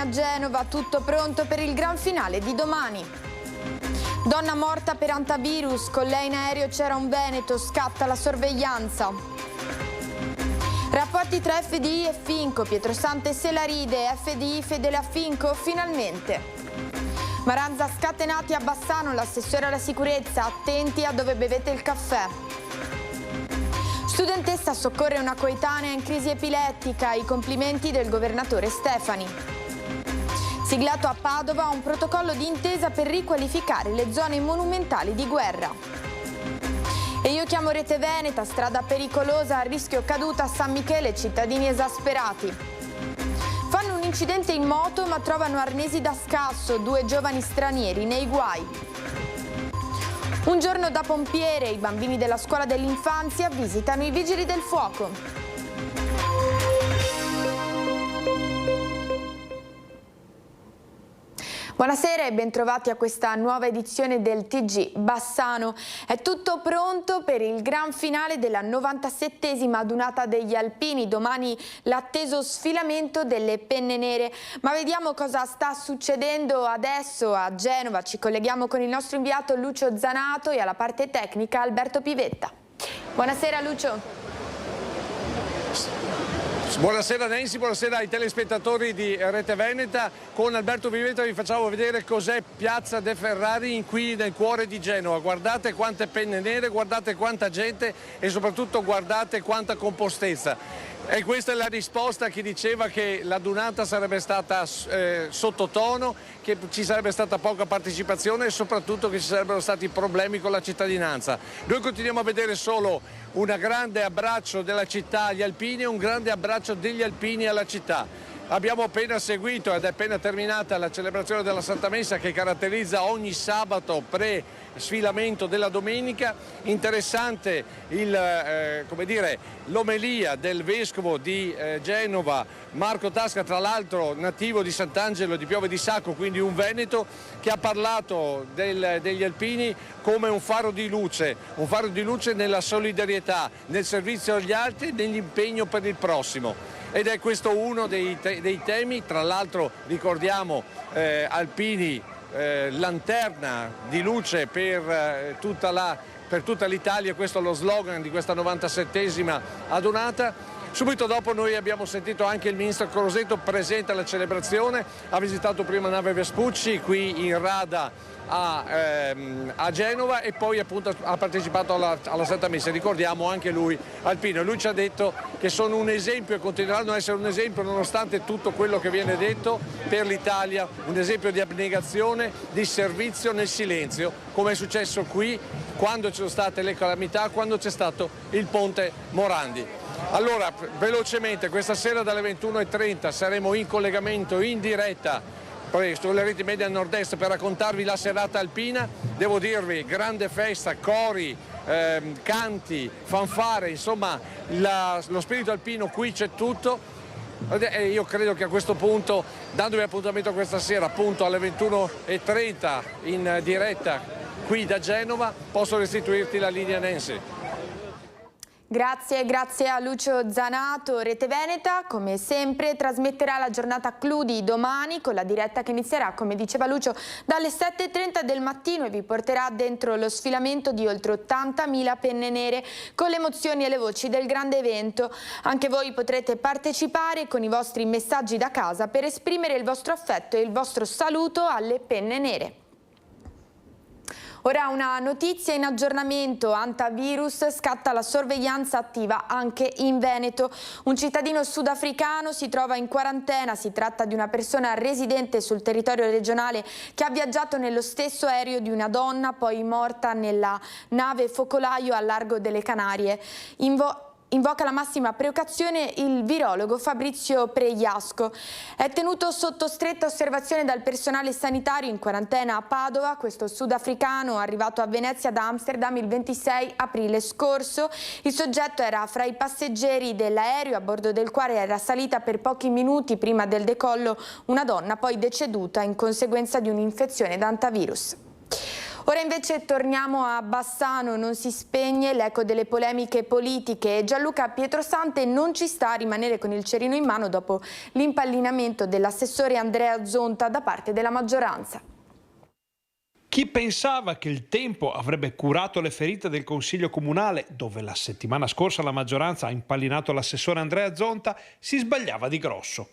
a Genova, tutto pronto per il gran finale di domani. Donna morta per antivirus, con lei in aereo c'era un veneto, scatta la sorveglianza. Rapporti tra FDI e Finco, Pietrosante se la ride, FDI fedele a Finco, finalmente. Maranza scatenati a Bassano, l'assessore alla sicurezza, attenti a dove bevete il caffè. Studentessa soccorre una coetanea in crisi epilettica, i complimenti del governatore Stefani. Siglato a Padova un protocollo di intesa per riqualificare le zone monumentali di guerra. E io chiamo Rete Veneta, strada pericolosa, a rischio caduta a San Michele, cittadini esasperati. Fanno un incidente in moto ma trovano arnesi da scasso, 2 giovani stranieri nei guai. Un giorno da pompiere, i bambini della scuola dell'infanzia visitano i vigili del fuoco. Buonasera e bentrovati a questa nuova edizione del TG Bassano. È tutto pronto per il gran finale della 97esima adunata degli alpini. Domani l'atteso sfilamento delle penne nere. Ma vediamo cosa sta succedendo adesso a Genova. Ci colleghiamo con il nostro inviato Lucio Zanato e alla parte tecnica Alberto Pivetta. Buonasera Lucio. Buonasera Nancy, buonasera ai telespettatori di Rete Veneta. Con Alberto Pivetta vi facciamo vedere cos'è Piazza De Ferrari qui nel cuore di Genova. Guardate quante penne nere, guardate quanta gente e soprattutto guardate quanta compostezza. E questa è la risposta a chi diceva che l'adunata sarebbe stata sottotono, che ci sarebbe stata poca partecipazione e soprattutto che ci sarebbero stati problemi con la cittadinanza. Noi continuiamo a vedere solo un grande abbraccio della città agli alpini e un grande abbraccio degli alpini alla città. Abbiamo appena seguito ed è appena terminata la celebrazione della Santa Messa che caratterizza ogni sabato pre-sfilamento della domenica. Interessante l'omelia del vescovo di Genova, Marco Tasca, tra l'altro nativo di Sant'Angelo di Piove di Sacco, quindi un veneto, che ha parlato degli alpini come un faro di luce nella solidarietà, nel servizio agli altri e nell'impegno per il prossimo. Ed è questo uno dei temi, tra l'altro ricordiamo alpini, lanterna di luce per tutta l'Italia, questo è lo slogan di questa 97esima adunata. Subito dopo noi abbiamo sentito anche il ministro Crosetto presente alla celebrazione, ha visitato prima Nave Vespucci qui in rada a Genova e poi appunto ha partecipato alla Santa Messa. Ricordiamo anche lui alpino. Lui ci ha detto che sono un esempio e continueranno a essere un esempio nonostante tutto quello che viene detto per l'Italia, un esempio di abnegazione, di servizio nel silenzio, come è successo qui quando ci sono state le calamità, quando c'è stato il ponte Morandi. Allora, velocemente, questa sera dalle 21:30 saremo in collegamento in diretta sulle reti media nord-est per raccontarvi la serata alpina. Devo dirvi, grande festa, cori, canti, fanfare, insomma lo spirito alpino qui c'è tutto. E io credo che a questo punto, dandovi appuntamento questa sera appunto alle 21:30 in diretta qui da Genova, posso restituirti la linea Nancy. Grazie a Lucio Zanato. Rete Veneta, come sempre, trasmetterà la giornata clou di domani con la diretta che inizierà, come diceva Lucio, dalle 7:30 del mattino e vi porterà dentro lo sfilamento di oltre 80.000 penne nere con le emozioni e le voci del grande evento. Anche voi potrete partecipare con i vostri messaggi da casa per esprimere il vostro affetto e il vostro saluto alle penne nere. Ora una notizia in aggiornamento, antivirus, scatta la sorveglianza attiva anche in Veneto. Un cittadino sudafricano si trova in quarantena, si tratta di una persona residente sul territorio regionale che ha viaggiato nello stesso aereo di una donna poi morta nella nave focolaio a largo delle Canarie. Invoca la massima precauzione il virologo Fabrizio Pregliasco. È tenuto sotto stretta osservazione dal personale sanitario in quarantena a Padova. Questo sudafricano, arrivato a Venezia da Amsterdam il 26 aprile scorso. Il soggetto era fra i passeggeri dell'aereo a bordo del quale era salita per pochi minuti prima del decollo una donna poi deceduta in conseguenza di un'infezione da antivirus. Ora invece torniamo a Bassano, non si spegne l'eco delle polemiche politiche. Gianluca Pietrosante non ci sta a rimanere con il cerino in mano dopo l'impallinamento dell'assessore Andrea Zonta da parte della maggioranza. Chi pensava che il tempo avrebbe curato le ferite del Consiglio Comunale, dove la settimana scorsa la maggioranza ha impallinato l'assessore Andrea Zonta, si sbagliava di grosso.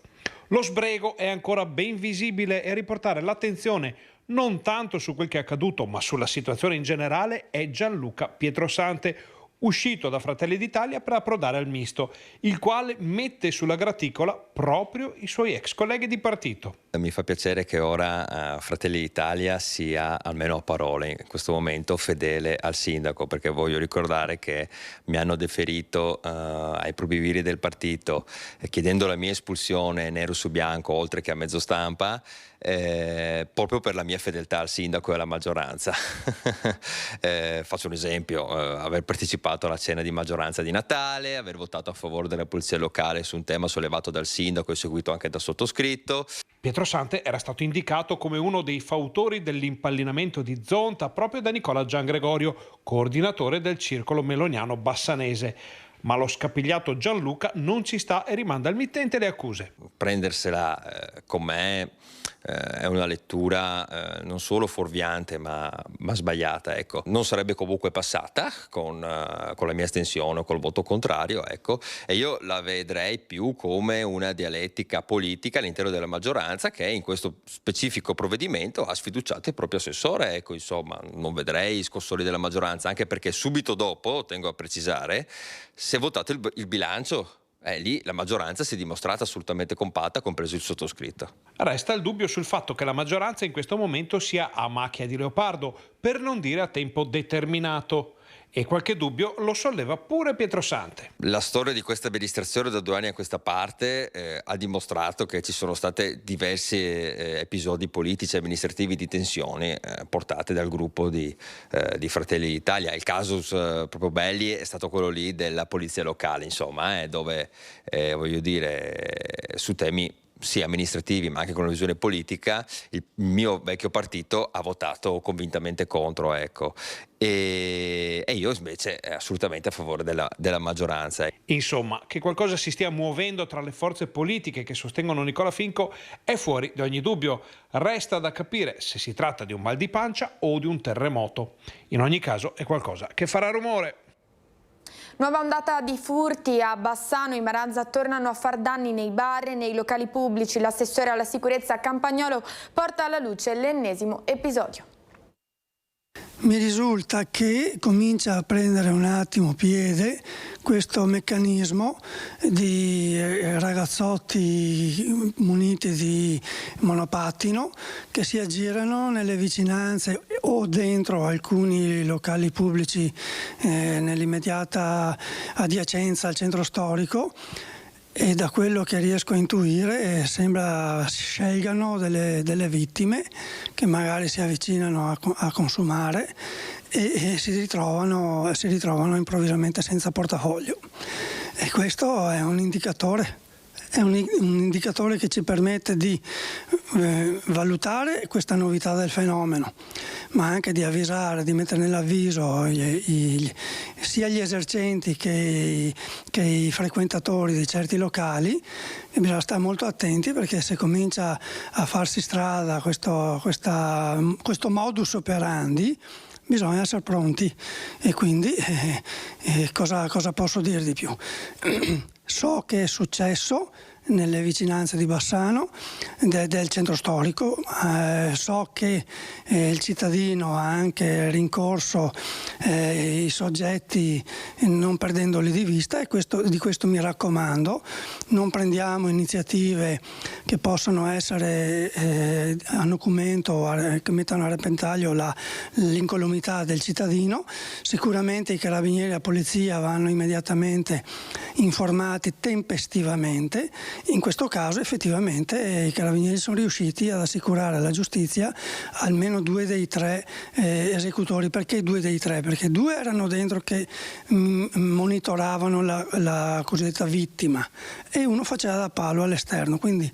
Lo sbrego è ancora ben visibile e riportare l'attenzione non tanto su quel che è accaduto, ma sulla situazione in generale è Gianluca Pietrosante, uscito da Fratelli d'Italia per approdare al misto, il quale mette sulla graticola proprio i suoi ex colleghi di partito. Mi fa piacere che ora Fratelli d'Italia sia, almeno a parole, in questo momento fedele al sindaco, perché voglio ricordare che mi hanno deferito ai probiviri del partito chiedendo la mia espulsione nero su bianco, oltre che a mezzo stampa, proprio per la mia fedeltà al sindaco e alla maggioranza. Faccio un esempio, aver partecipato alla cena di maggioranza di Natale, aver votato a favore della polizia locale su un tema sollevato dal sindaco e seguito anche da sottoscritto. Pietrosante era stato indicato come uno dei fautori dell'impallinamento di Zonta proprio da Nicola Giangregorio, coordinatore del circolo meloniano bassanese. Ma lo scapigliato Gianluca non ci sta e rimanda al mittente le accuse. Prendersela con me è una lettura non solo fuorviante ma sbagliata, ecco. Non sarebbe comunque passata con la mia astensione o col voto contrario, ecco. E io la vedrei più come una dialettica politica all'interno della maggioranza che in questo specifico provvedimento ha sfiduciato il proprio assessore, ecco. Insomma, non vedrei scossoni della maggioranza, anche perché subito dopo, tengo a precisare, si è votato il bilancio. Lì la maggioranza si è dimostrata assolutamente compatta, compreso il sottoscritto. Resta il dubbio sul fatto che la maggioranza in questo momento sia a macchia di leopardo, per non dire a tempo determinato. E qualche dubbio lo solleva pure Pietrosante. La storia di questa amministrazione da 2 anni a questa parte ha dimostrato che ci sono stati diversi episodi politici e amministrativi di tensioni portate dal gruppo di Fratelli d'Italia. Il casus proprio belli è stato quello lì della polizia locale, insomma, dove voglio dire su temi sia amministrativi ma anche con una visione politica il mio vecchio partito ha votato convintamente contro, ecco. E io invece assolutamente a favore della maggioranza. Insomma, che qualcosa si stia muovendo tra le forze politiche che sostengono Nicola Finco è fuori di ogni dubbio. Resta da capire se si tratta di un mal di pancia o di un terremoto. In ogni caso è qualcosa che farà rumore. Nuova ondata di furti a Bassano. I Maranza tornano a far danni nei bar e nei locali pubblici. L'assessore alla sicurezza Campagnolo porta alla luce l'ennesimo episodio. Mi risulta che comincia a prendere un attimo piede questo meccanismo di ragazzotti muniti di monopattino che si aggirano nelle vicinanze o dentro alcuni locali pubblici nell'immediata adiacenza al centro storico. E da quello che riesco a intuire sembra scelgano delle vittime che magari si avvicinano a consumare e si ritrovano improvvisamente senza portafoglio. E questo è un indicatore. È un indicatore che ci permette di valutare questa novità del fenomeno, ma anche di avvisare, di mettere nell'avviso sia gli esercenti che i frequentatori di certi locali. E bisogna stare molto attenti, perché se comincia a farsi strada questo modus operandi, bisogna essere pronti. E quindi cosa posso dire di più? So che è successo nelle vicinanze di Bassano, del centro storico. So che il cittadino ha anche rincorso i soggetti non perdendoli di vista, e di questo mi raccomando. Non prendiamo iniziative che possano essere a nocumento, che mettano a repentaglio l'incolumità del cittadino. Sicuramente i carabinieri e la polizia vanno immediatamente informati tempestivamente. In questo caso effettivamente i carabinieri sono riusciti ad assicurare alla giustizia almeno 2 dei 3 esecutori. Perché 2 dei 3? Perché 2 erano dentro che monitoravano la cosiddetta vittima e uno faceva da palo all'esterno. Quindi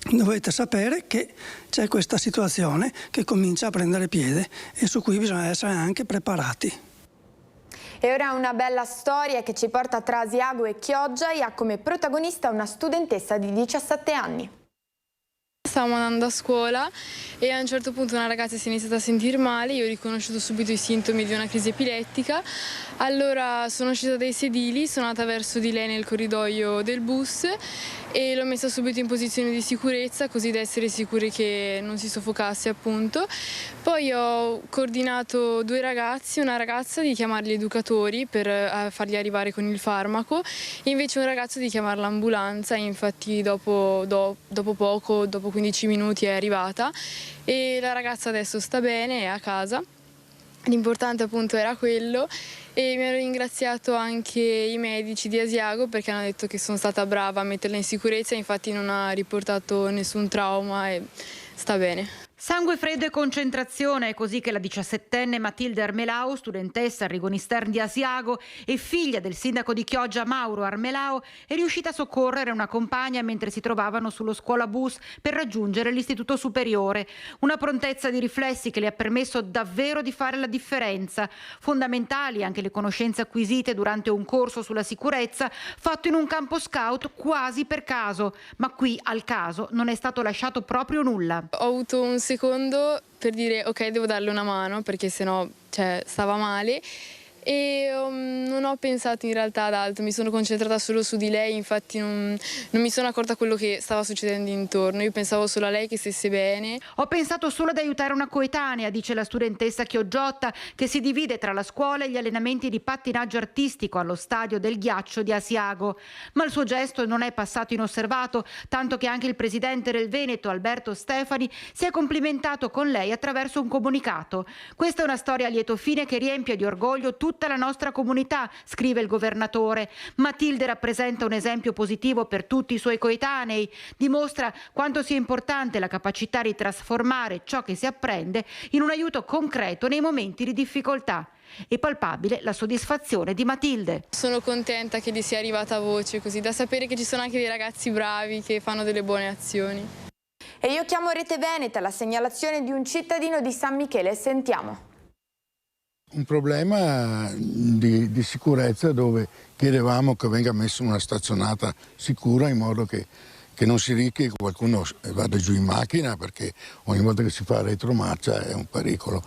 dovete sapere che c'è questa situazione che comincia a prendere piede e su cui bisogna essere anche preparati. E ora una bella storia che ci porta tra Asiago e Chioggia e ha come protagonista una studentessa di 17 anni. Stavamo andando a scuola e a un certo punto una ragazza si è iniziata a sentire male, io ho riconosciuto subito i sintomi di una crisi epilettica, allora sono uscita dai sedili, sono andata verso di lei nel corridoio del bus e l'ho messa subito in posizione di sicurezza così da essere sicuri che non si soffocasse appunto. Poi ho coordinato 2 ragazzi, una ragazza di chiamare gli educatori per farli arrivare con il farmaco e invece un ragazzo di chiamare l'ambulanza, infatti dopo poco, dopo 15 minuti è arrivata e la ragazza adesso sta bene, è a casa. L'importante appunto era quello e mi hanno ringraziato anche i medici di Asiago perché hanno detto che sono stata brava a metterla in sicurezza, infatti non ha riportato nessun trauma e sta bene. Sangue freddo e concentrazione, è così che la 17enne Matilde Armelao, studentessa al Rigonistern di Asiago e figlia del sindaco di Chioggia Mauro Armelao, è riuscita a soccorrere una compagna mentre si trovavano sullo scuolabus per raggiungere l'istituto superiore. Una prontezza di riflessi che le ha permesso davvero di fare la differenza. Fondamentali anche le conoscenze acquisite durante un corso sulla sicurezza fatto in un campo scout quasi per caso, ma qui al caso non è stato lasciato proprio nulla. Ho avuto un secondo per dire ok, devo darle una mano perché sennò stava male e non ho pensato in realtà ad altro, mi sono concentrata solo su di lei, infatti non mi sono accorta quello che stava succedendo intorno, io pensavo solo a lei che stesse bene. Ho pensato solo ad aiutare una coetanea, dice la studentessa Chioggiotta, che si divide tra la scuola e gli allenamenti di pattinaggio artistico allo stadio del ghiaccio di Asiago. Ma il suo gesto non è passato inosservato, tanto che anche il presidente del Veneto, Alberto Stefani, si è complimentato con lei attraverso un comunicato. Questa è una storia a lieto fine che riempie di orgoglio tutta la nostra comunità, scrive il governatore. Matilde rappresenta un esempio positivo per tutti i suoi coetanei, dimostra quanto sia importante la capacità di trasformare ciò che si apprende in un aiuto concreto nei momenti di difficoltà. È palpabile la soddisfazione di Matilde. Sono contenta che gli sia arrivata voce così da sapere che ci sono anche dei ragazzi bravi che fanno delle buone azioni. E io chiamo Rete Veneta, la segnalazione di un cittadino di San Michele, sentiamo. Un problema di sicurezza dove chiedevamo che venga messa una stazionata sicura in modo che non si rischi che qualcuno vada giù in macchina perché ogni volta che si fa retromarcia è un pericolo.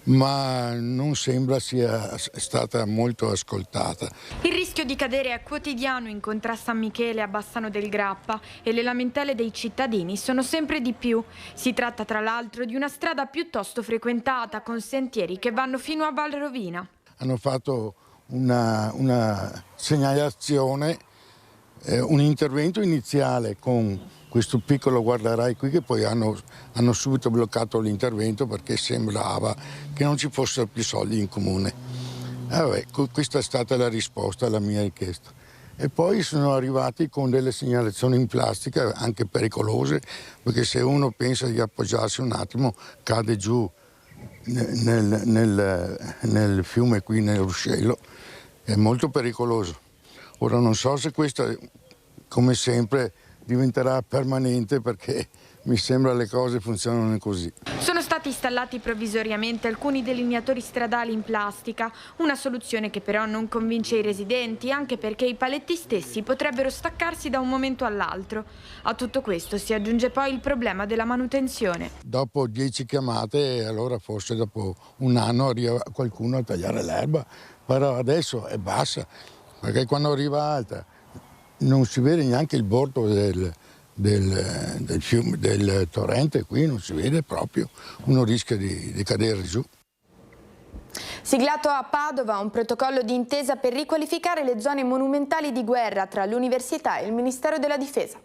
Ma non sembra sia stata molto ascoltata. Il rischio di cadere è quotidiano in Contra San Michele a Bassano del Grappa e le lamentele dei cittadini sono sempre di più. Si tratta tra l'altro di una strada piuttosto frequentata con sentieri che vanno fino a Val Rovina. Hanno fatto una segnalazione, un intervento iniziale con questo piccolo guardarai qui che poi hanno subito bloccato l'intervento perché sembrava che non ci fossero più soldi in comune. Questa è stata la risposta alla mia richiesta. E poi sono arrivati con delle segnalazioni in plastica anche pericolose perché se uno pensa di appoggiarsi un attimo cade giù nel fiume qui, nel ruscello. È molto pericoloso. Ora non so se questa, come sempre, diventerà permanente perché mi sembra le cose funzionano così. Sono stati installati provvisoriamente alcuni delineatori stradali in plastica, una soluzione che però non convince i residenti, anche perché i paletti stessi potrebbero staccarsi da un momento all'altro. A tutto questo si aggiunge poi il problema della manutenzione. Dopo 10 chiamate, allora forse dopo un anno arriva qualcuno a tagliare l'erba, però adesso è bassa, perché quando arriva alta non si vede neanche il bordo del fiume, del torrente, qui non si vede proprio, uno rischia di cadere giù. Siglato a Padova un protocollo di intesa per riqualificare le zone monumentali di guerra tra l'Università e il Ministero della Difesa.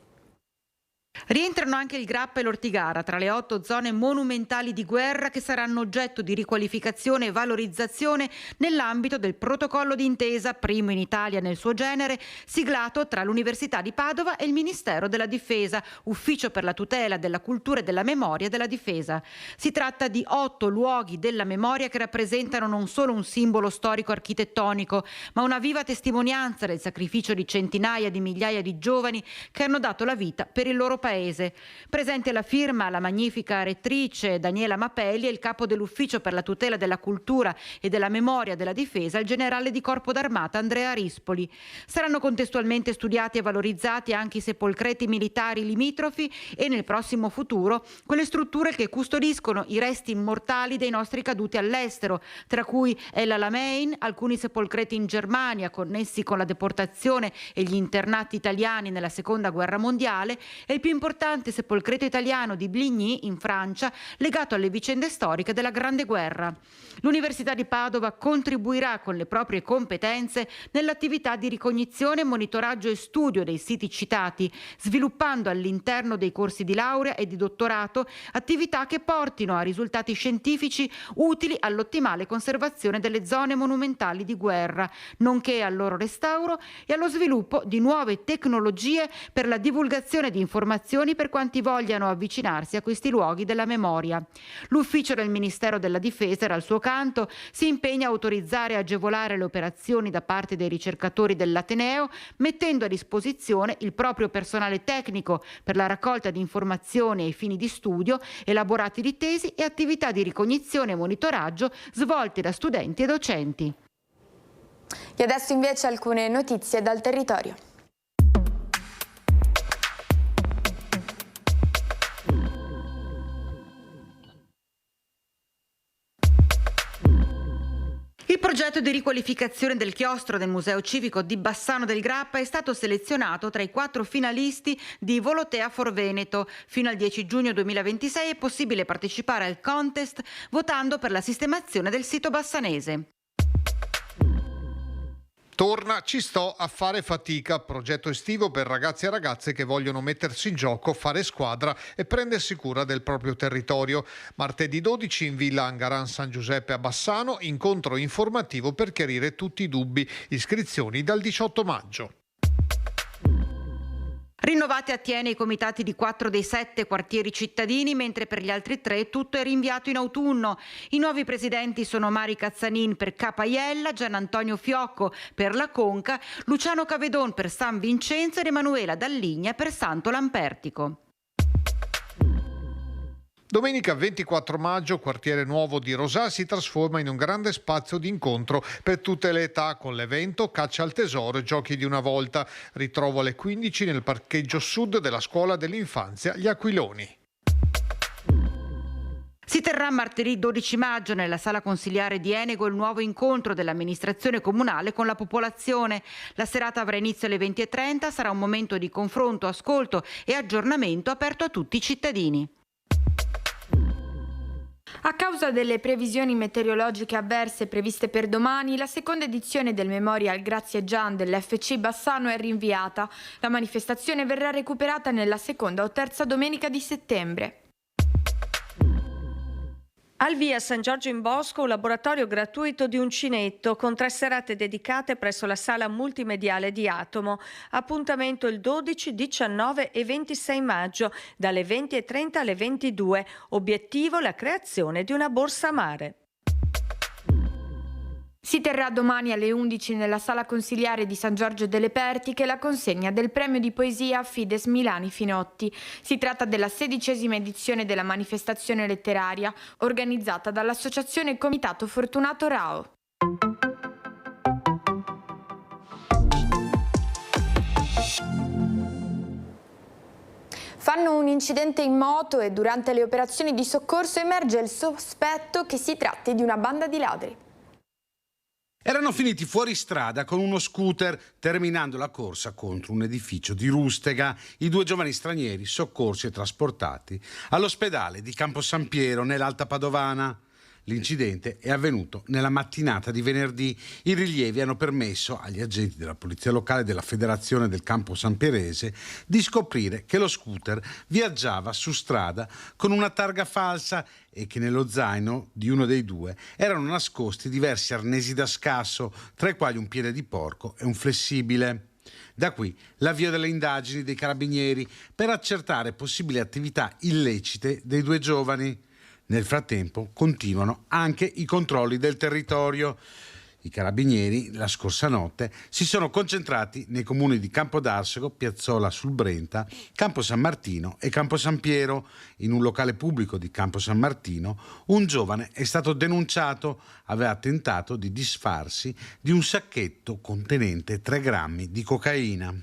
Rientrano anche il Grappa e l'Ortigara tra le 8 zone monumentali di guerra che saranno oggetto di riqualificazione e valorizzazione nell'ambito del protocollo d'intesa, primo in Italia nel suo genere, siglato tra l'Università di Padova e il Ministero della Difesa, Ufficio per la tutela della cultura e della memoria della difesa. Si tratta di 8 luoghi della memoria che rappresentano non solo un simbolo storico-architettonico, ma una viva testimonianza del sacrificio di centinaia di migliaia di giovani che hanno dato la vita per il loro paese. Presente la firma la magnifica rettrice Daniela Mapelli e il capo dell'Ufficio per la tutela della cultura e della memoria della difesa, il generale di Corpo d'Armata Andrea Rispoli. Saranno contestualmente studiati e valorizzati anche i sepolcreti militari limitrofi e nel prossimo futuro quelle strutture che custodiscono i resti immortali dei nostri caduti all'estero, tra cui El Alamein, alcuni sepolcreti in Germania connessi con la deportazione e gli internati italiani nella Seconda Guerra Mondiale e il più importante sepolcreto italiano di Bligny in Francia, legato alle vicende storiche della Grande Guerra. L'Università di Padova contribuirà con le proprie competenze nell'attività di ricognizione, monitoraggio e studio dei siti citati, sviluppando all'interno dei corsi di laurea e di dottorato attività che portino a risultati scientifici utili all'ottimale conservazione delle zone monumentali di guerra, nonché al loro restauro e allo sviluppo di nuove tecnologie per la divulgazione di informazioni per quanti vogliano avvicinarsi a questi luoghi della memoria. L'ufficio del Ministero della Difesa, al suo canto, si impegna a autorizzare e agevolare le operazioni da parte dei ricercatori dell'Ateneo, mettendo a disposizione il proprio personale tecnico per la raccolta di informazioni ai fini di studio, elaborati di tesi e attività di ricognizione e monitoraggio svolte da studenti e docenti. E adesso invece alcune notizie dal territorio. Il progetto di riqualificazione del chiostro del Museo Civico di Bassano del Grappa è stato selezionato tra i 4 finalisti di Volotea for Veneto. Fino al 10 giugno 2026 è possibile partecipare al contest votando per la sistemazione del sito bassanese. Torna Ci sto a fare fatica, progetto estivo per ragazzi e ragazze che vogliono mettersi in gioco, fare squadra e prendersi cura del proprio territorio. Martedì 12 in Villa Angaran San Giuseppe a Bassano, incontro informativo per chiarire tutti i dubbi. Iscrizioni dal 18 maggio. Rinnovati a Thiene i comitati di 4 dei 7 quartieri cittadini, mentre per gli altri 3 tutto è rinviato in autunno. I nuovi presidenti sono Mari Cazzanin per Capaiella, Gian Antonio Fiocco per La Conca, Luciano Cavedon per San Vincenzo ed Emanuela Dalligna per Santo Lampertico. Domenica 24 maggio, quartiere nuovo di Rosà si trasforma in un grande spazio di incontro per tutte le età con l'evento Caccia al tesoro e giochi di una volta. Ritrovo alle 15 nel parcheggio sud della scuola dell'infanzia Gli Aquiloni. Si terrà martedì 12 maggio nella sala consiliare di Enego il nuovo incontro dell'amministrazione comunale con la popolazione. La serata avrà inizio alle 20:30, sarà un momento di confronto, ascolto e aggiornamento aperto a tutti i cittadini. A causa delle previsioni meteorologiche avverse previste per domani, la seconda edizione del Memorial Grazie Gian dell'FC Bassano è rinviata. La manifestazione verrà recuperata nella seconda o terza domenica di settembre. Al via San Giorgio in Bosco un laboratorio gratuito di uncinetto con 3 serate dedicate presso la sala multimediale di Atomo. Appuntamento il 12, 19 e 26 maggio dalle 20:30 alle 22. Obiettivo la creazione di una borsa mare. Si terrà domani alle 11 nella sala consiliare di San Giorgio delle Pertiche la consegna del premio di poesia Fides Milani Finotti. Si tratta della 16ª edizione della manifestazione letteraria organizzata dall'associazione Comitato Fortunato Rao. Fanno un incidente in moto e durante le operazioni di soccorso emerge il sospetto che si tratti di una banda di ladri. Erano finiti fuori strada con uno scooter, terminando la corsa contro un edificio di Rustega. I 2 giovani stranieri soccorsi e trasportati all'ospedale di Campo San Piero, nell'Alta Padovana. L'incidente è avvenuto nella mattinata di venerdì. I rilievi hanno permesso agli agenti della polizia locale della Federazione del Campo Sampierese di scoprire che lo scooter viaggiava su strada con una targa falsa e che nello zaino di uno dei 2 erano nascosti diversi arnesi da scasso, tra i quali un piede di porco e un flessibile. Da qui l'avvio delle indagini dei carabinieri per accertare possibili attività illecite dei 2 giovani. Nel frattempo continuano anche i controlli del territorio. I carabinieri, la scorsa notte, si sono concentrati nei comuni di Campodarsego, Piazzola sul Brenta, Campo San Martino e Campo San Piero. In un locale pubblico di Campo San Martino, un giovane è stato denunciato, aveva tentato di disfarsi di un sacchetto contenente 3 grammi di cocaina.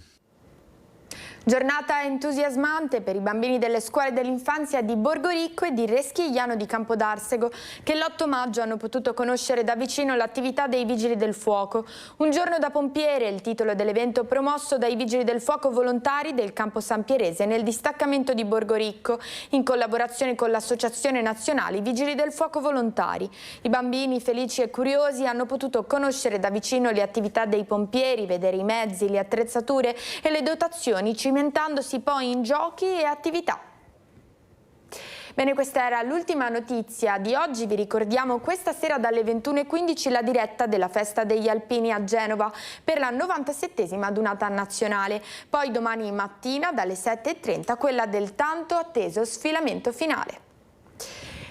Giornata entusiasmante per i bambini delle scuole dell'infanzia di Borgoricco e di Reschigliano di Campodarsego, che l'8 maggio hanno potuto conoscere da vicino l'attività dei Vigili del Fuoco. Un giorno da pompiere è il titolo dell'evento promosso dai Vigili del Fuoco volontari del Campo San Pierese nel distaccamento di Borgoricco, in collaborazione con l'Associazione Nazionale Vigili del Fuoco Volontari. I bambini, felici e curiosi, hanno potuto conoscere da vicino le attività dei pompieri, vedere i mezzi, le attrezzature e le dotazioni, cimentandosi poi in giochi e attività. Bene, questa era l'ultima notizia di oggi. Vi ricordiamo questa sera dalle 21:15 la diretta della Festa degli Alpini a Genova per la 97esima adunata nazionale. Poi domani mattina dalle 7:30 quella del tanto atteso sfilamento finale.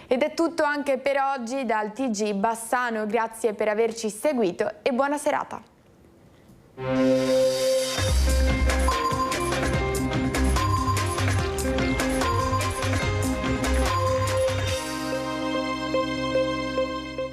Ed è tutto anche per oggi dal TG Bassano. Grazie per averci seguito e buona serata.